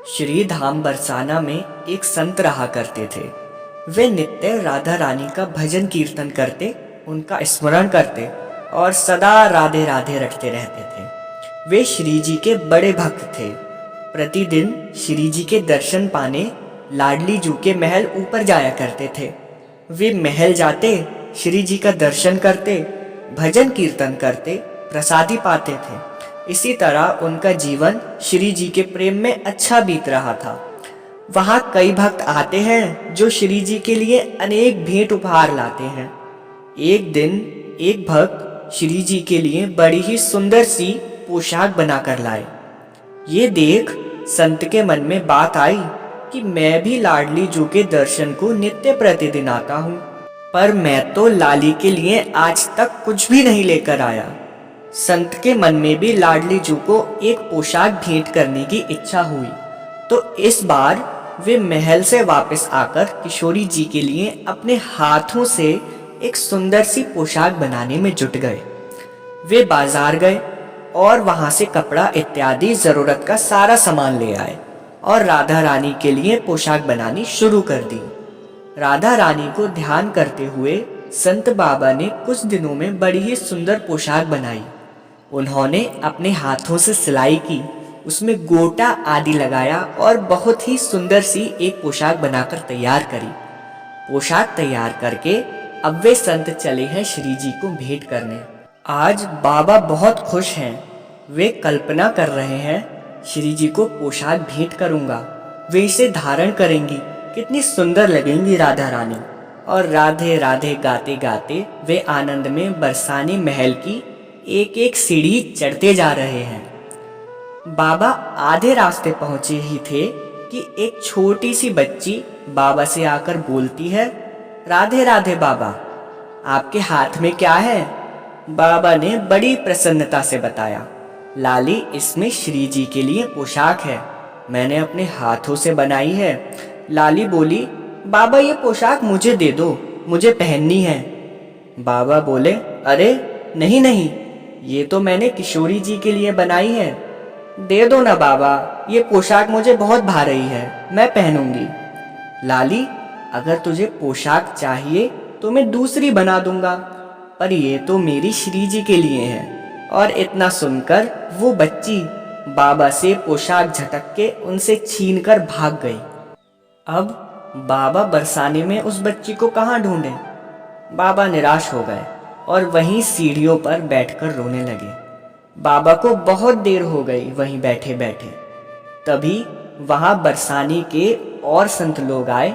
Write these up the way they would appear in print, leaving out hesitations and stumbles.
श्री धाम बरसाना में एक संत रहा करते थे। वे नित्य राधा रानी का भजन कीर्तन करते, उनका स्मरण करते और सदा राधे राधे रटते रहते थे। वे श्री जी के बड़े भक्त थे। प्रतिदिन श्री जी के दर्शन पाने लाडली जू के महल ऊपर जाया करते थे। वे महल जाते, श्री जी का दर्शन करते, भजन कीर्तन करते, प्रसादी पाते थे। इसी तरह उनका जीवन श्री जी के प्रेम में अच्छा बीत रहा था। वहाँ कई भक्त आते हैं जो श्री जी के लिए अनेक भेंट उपहार लाते हैं। एक दिन एक भक्त श्री जी के लिए बड़ी ही सुंदर सी पोशाक बनाकर लाए। ये देख संत के मन में बात आई कि मैं भी लाडली जू के दर्शन को नित्य प्रतिदिन आता हूँ, पर मैं तो लाली के लिए आज तक कुछ भी नहीं लेकर आया। संत के मन में भी लाडली जू को एक पोशाक भेंट करने की इच्छा हुई, तो इस बार वे महल से वापस आकर किशोरी जी के लिए अपने हाथों से एक सुंदर सी पोशाक बनाने में जुट गए। वे बाजार गए और वहां से कपड़ा इत्यादि जरूरत का सारा सामान ले आए और राधा रानी के लिए पोशाक बनानी शुरू कर दी। राधा रानी को ध्यान करते हुए संत बाबा ने कुछ दिनों में बड़ी ही सुंदर पोशाक बनाई। उन्होंने अपने हाथों से सिलाई की, उसमें गोटा आदि लगाया और बहुत ही सुंदर सी एक पोशाक बनाकर तैयार करी। पोशाक तैयार करके अब वे संत चले हैं श्री जी को भेंट करने। आज बाबा बहुत खुश हैं। वे कल्पना कर रहे हैं श्री जी को पोशाक भेंट करूंगा, वे इसे धारण करेंगी, कितनी सुंदर लगेंगी राधा रानी। और राधे राधे गाते गाते वे आनंद में बरसाने महल की एक एक सीढ़ी चढ़ते जा रहे हैं। बाबा आधे रास्ते पहुंचे ही थे कि एक छोटी सी बच्ची बाबा से आकर बोलती है, राधे राधे बाबा, आपके हाथ में क्या है? बाबा ने बड़ी प्रसन्नता से बताया, लाली, इसमें श्री जी के लिए पोशाक है, मैंने अपने हाथों से बनाई है। लाली बोली, बाबा ये पोशाक मुझे दे दो, मुझे पहननी है। बाबा बोले, अरे नहीं नहीं, ये तो मैंने किशोरी जी के लिए बनाई है, दे दो ना बाबा, ये पोशाक मुझे बहुत भा रही है, मैं पहनूंगी। लाली, अगर तुझे पोशाक चाहिए तो मैं दूसरी बना दूंगा, पर ये तो मेरी श्री जी के लिए है। और इतना सुनकर वो बच्ची बाबा से पोशाक झटक के उनसे छीन कर भाग गई। अब बाबा बरसाने में उस बच्ची को कहाँ ढूंढे? बाबा निराश हो गए और वहीं सीढ़ियों पर बैठकर रोने लगे। बाबा को बहुत देर हो गई वहीं बैठे बैठे। तभी वहां बरसाने के और संत लोग आए।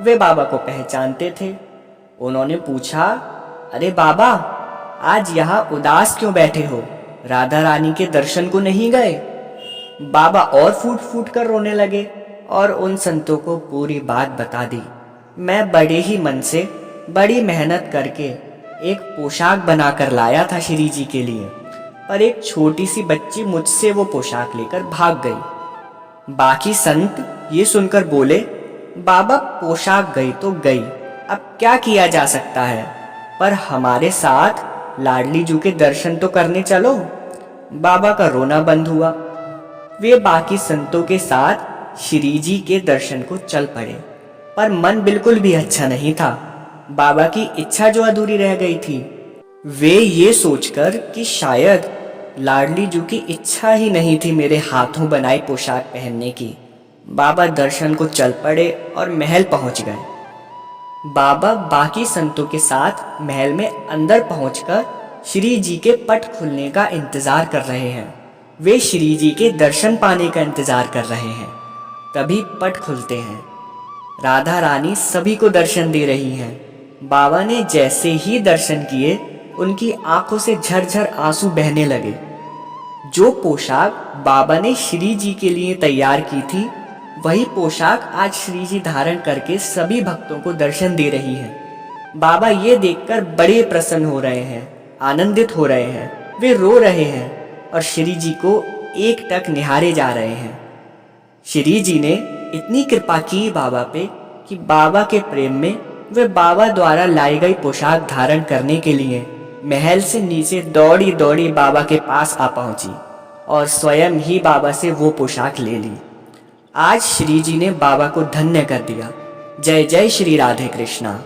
वे बाबा को पहचानते थे। उन्होंने पूछा, अरे बाबा, आज यहाँ उदास क्यों बैठे हो? राधा रानी के दर्शन को नहीं गए? बाबा और फूट फूट कर रोने लगे और उन संतों को पूरी बात बता दी। मैं बड़े ही मन से बड़ी मेहनत करके एक पोशाक बनाकर लाया था श्री जी के लिए, पर एक छोटी सी बच्ची मुझसे वो पोशाक लेकर भाग गई। बाकी संत ये सुनकर बोले, बाबा, पोशाक गई तो गई, अब क्या किया जा सकता है, पर हमारे साथ लाडली जू के दर्शन तो करने चलो। बाबा का रोना बंद हुआ। वे बाकी संतों के साथ श्री जी के दर्शन को चल पड़े, पर मन बिल्कुल भी अच्छा नहीं था। बाबा की इच्छा जो अधूरी रह गई थी। वे ये सोचकर कि शायद लाडली जू की इच्छा ही नहीं थी मेरे हाथों बनाई पोशाक पहनने की, बाबा दर्शन को चल पड़े और महल पहुंच गए। बाबा बाकी संतों के साथ महल में अंदर पहुंचकर श्री जी के पट खुलने का इंतजार कर रहे हैं। वे श्री जी के दर्शन पाने का इंतजार कर रहे हैं। तभी पट खुलते हैं। राधा रानी सभी को दर्शन दे रही हैं। बाबा ने जैसे ही दर्शन किए, उनकी आंखों से झरझर आंसू बहने लगे। जो पोशाक बाबा ने श्री जी के लिए तैयार की थी, वही पोशाक आज श्री जी धारण करके सभी भक्तों को दर्शन दे रही हैं। बाबा ये देखकर बड़े प्रसन्न हो रहे हैं, आनंदित हो रहे हैं। वे रो रहे हैं और श्री जी को एकटक निहारे जा रहे हैं। श्री जी ने इतनी कृपा की बाबा पे कि बाबा के प्रेम में वे बाबा द्वारा लाई गई पोशाक धारण करने के लिए महल से नीचे दौड़ी दौड़ी बाबा के पास आ पहुंची और स्वयं ही बाबा से वो पोशाक ले ली। आज श्री जी ने बाबा को धन्य कर दिया। जय जय श्री राधे कृष्णा।